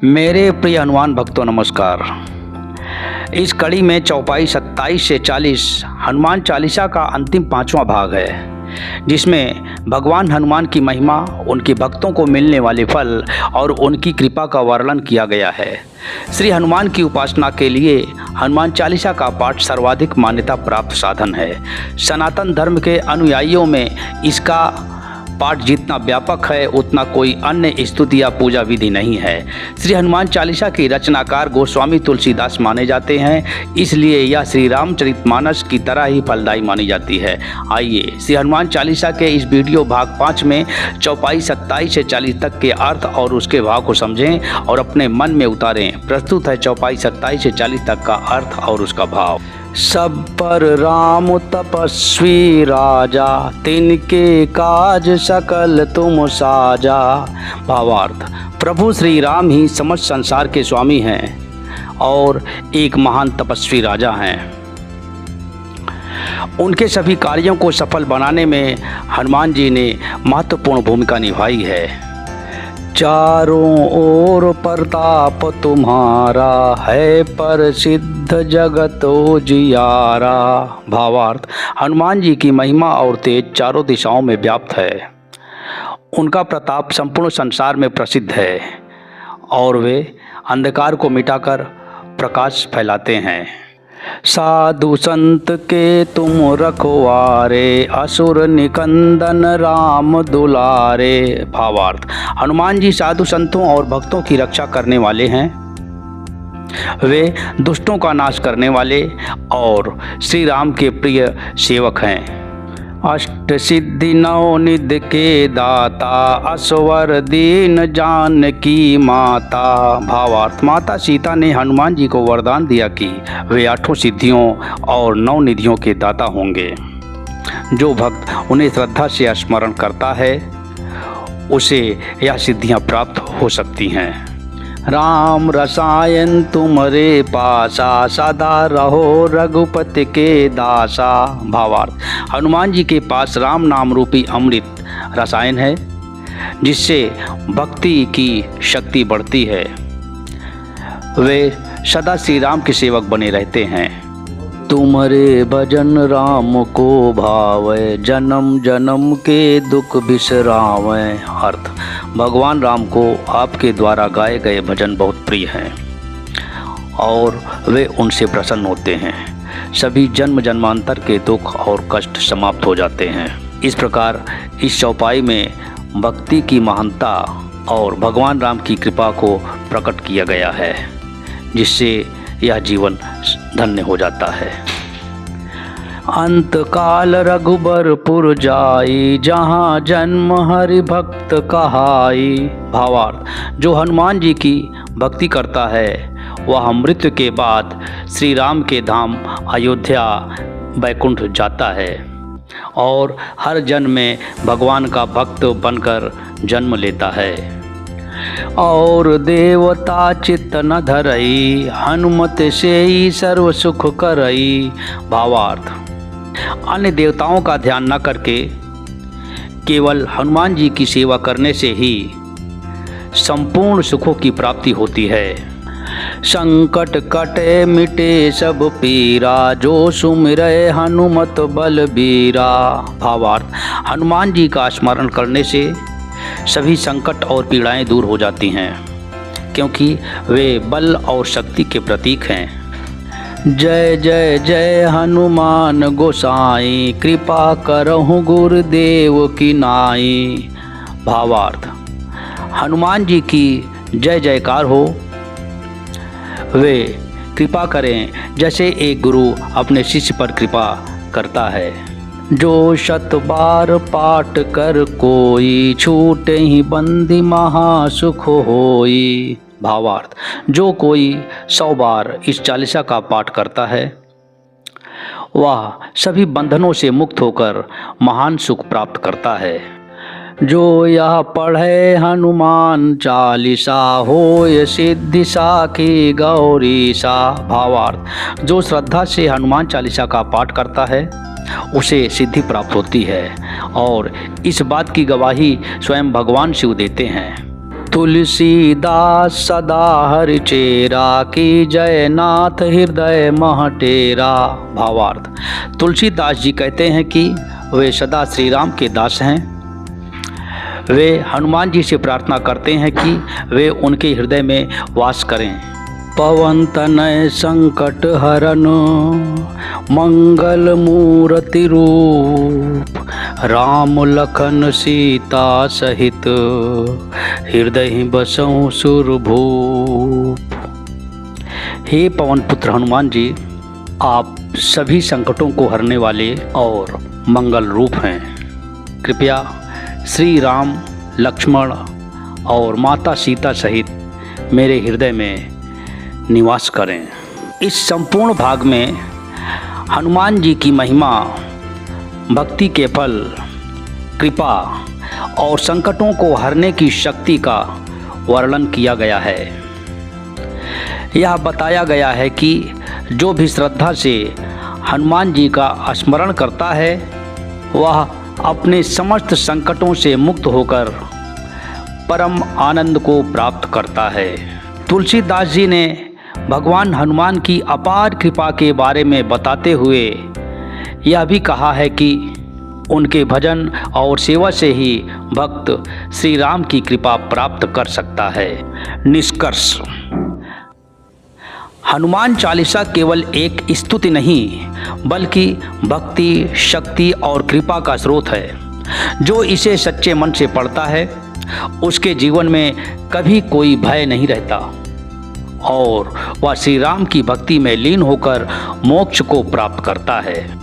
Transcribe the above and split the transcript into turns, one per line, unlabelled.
मेरे प्रिय हनुमान भक्तों नमस्कार। इस कड़ी में चौपाई 27 से 40 हनुमान चालीसा का अंतिम 5वां भाग है, जिसमें भगवान हनुमान की महिमा, उनके भक्तों को मिलने वाले फल और उनकी कृपा का वर्णन किया गया है। श्री हनुमान की उपासना के लिए हनुमान चालीसा का पाठ सर्वाधिक मान्यता प्राप्त साधन है। सनातन धर्म के अनुयायियों में इसका पाठ जितना व्यापक है उतना कोई अन्य स्तुति या पूजा विधि नहीं है। श्री हनुमान चालीसा की रचनाकार गोस्वामी तुलसीदास माने जाते हैं, इसलिए यह श्री रामचरितमानस की तरह ही फलदायी मानी जाती है। आइए श्री हनुमान चालीसा के इस वीडियो भाग 5 में चौपाई 27 से 40 तक के अर्थ और उसके भाव को समझें और अपने मन में उतारें। प्रस्तुत है चौपाई 27 से 40 तक का अर्थ और उसका भाव। सब पर राम तपस्वी राजा, तिनके काज सकल तुम साजा। भावार्थ, प्रभु श्री राम ही समस्त संसार के स्वामी हैं और एक महान तपस्वी राजा हैं। उनके सभी कार्यों को सफल बनाने में हनुमान जी ने महत्वपूर्ण भूमिका निभाई है। चारों ओर प्रताप तुम्हारा, है प्रसिद्ध जगत उजियारा। भावार्थ, हनुमान जी की महिमा और तेज चारों दिशाओं में व्याप्त है। उनका प्रताप संपूर्ण संसार में प्रसिद्ध है और वे अंधकार को मिटाकर प्रकाश फैलाते हैं। साधु संत के तुम रखवारे, असुर निकंदन राम दुलारे। भावार्थ, हनुमान जी साधु संतों और भक्तों की रक्षा करने वाले हैं। वे दुष्टों का नाश करने वाले और श्री राम के प्रिय सेवक हैं। अष्ट सिद्धि नवनिधि के दाता, असवर दीन जानकी माता। भावार्थ, माता सीता ने हनुमान जी को वरदान दिया कि वे 8 सिद्धियों और 9 निधियों के दाता होंगे। जो भक्त उन्हें श्रद्धा से स्मरण करता है उसे यह सिद्धियां प्राप्त हो सकती हैं। राम रसायन तुम्हारे पासा, सदा रहो रघुपति के दासा। भावार्थ, हनुमान जी के पास राम नाम रूपी अमृत रसायन है, जिससे भक्ति की शक्ति बढ़ती है। वे सदा श्री राम के सेवक बने रहते हैं। तुम्हारे भजन राम को भावे, जन्म जन्म के दुख बिसरावे। अर्थ, भगवान राम को आपके द्वारा गाए गए भजन बहुत प्रिय हैं और वे उनसे प्रसन्न होते हैं। सभी जन्म जन्मांतर के दुख और कष्ट समाप्त हो जाते हैं। इस प्रकार इस चौपाई में भक्ति की महानता और भगवान राम की कृपा को प्रकट किया गया है, जिससे यह जीवन धन्य हो जाता है। अंत काल रघुबरपुर जाई, जहाँ जन्म हरि भक्त कहाई। भावार्थ, जो हनुमान जी की भक्ति करता है वह मृत्यु के बाद श्री राम के धाम अयोध्या बैकुंठ जाता है और हर जन्म में भगवान का भक्त बनकर जन्म लेता है। और देवता चित्त न धरई, हनुमत से ही सर्व सुख करई। भावार्थ, अन्य देवताओं का ध्यान न करके केवल हनुमान जी की सेवा करने से ही संपूर्ण सुखों की प्राप्ति होती है। संकट कटे मिटे सब पीरा, जो सुमिरै हनुमत बलबीरा। भावार्थ, हनुमान जी का स्मरण करने से सभी संकट और पीड़ाएं दूर हो जाती हैं, क्योंकि वे बल और शक्ति के प्रतीक हैं। जय जय जय हनुमान गोसाई, कृपा करहु गुरुदेव की नाई। भावार्थ, हनुमान जी की जय जयकार हो। वे कृपा करें जैसे एक गुरु अपने शिष्य पर कृपा करता है। जो 100 बार पाठ कर कोई, छूटे ही बंदी महासुख होई। भावार्थ, जो कोई 100 बार इस चालीसा का पाठ करता है वह सभी बंधनों से मुक्त होकर महान सुख प्राप्त करता है। जो यह पढ़े हनुमान चालीसा, होय सिद्धि साखी गौरी सा। भावार्थ, जो श्रद्धा से हनुमान चालीसा का पाठ करता है उसे सिद्धि प्राप्त होती है और इस बात की गवाही स्वयं भगवान शिव देते हैं। तुलसीदास सदा हरि चेरा की जय नाथ हृदय महटेरा। भावार्थ, तुलसीदास जी कहते हैं कि वे सदा श्री राम के दास हैं। वे हनुमान जी से प्रार्थना करते हैं कि वे उनके हृदय में वास करें। पवन तनय संकट हरन मंगल मूर्ति रूप, राम लखन सीता सहित हृदय बसऊं सुरभूप। हे पवन पुत्र हनुमान जी, आप सभी संकटों को हरने वाले और मंगल रूप हैं। कृपया श्री राम, लक्ष्मण और माता सीता सहित मेरे हृदय में निवास करें। इस संपूर्ण भाग में हनुमान जी की महिमा, भक्ति के फल, कृपा और संकटों को हरने की शक्ति का वर्णन किया गया है। यह बताया गया है कि जो भी श्रद्धा से हनुमान जी का स्मरण करता है वह अपने समस्त संकटों से मुक्त होकर परम आनंद को प्राप्त करता है। तुलसीदास जी ने भगवान हनुमान की अपार कृपा के बारे में बताते हुए यह भी कहा है कि उनके भजन और सेवा से ही भक्त श्री राम की कृपा प्राप्त कर सकता है। निष्कर्ष, हनुमान चालीसा केवल एक स्तुति नहीं बल्कि भक्ति, शक्ति और कृपा का स्रोत है। जो इसे सच्चे मन से पढ़ता है उसके जीवन में कभी कोई भय नहीं रहता और वह श्री राम की भक्ति में लीन होकर मोक्ष को प्राप्त करता है।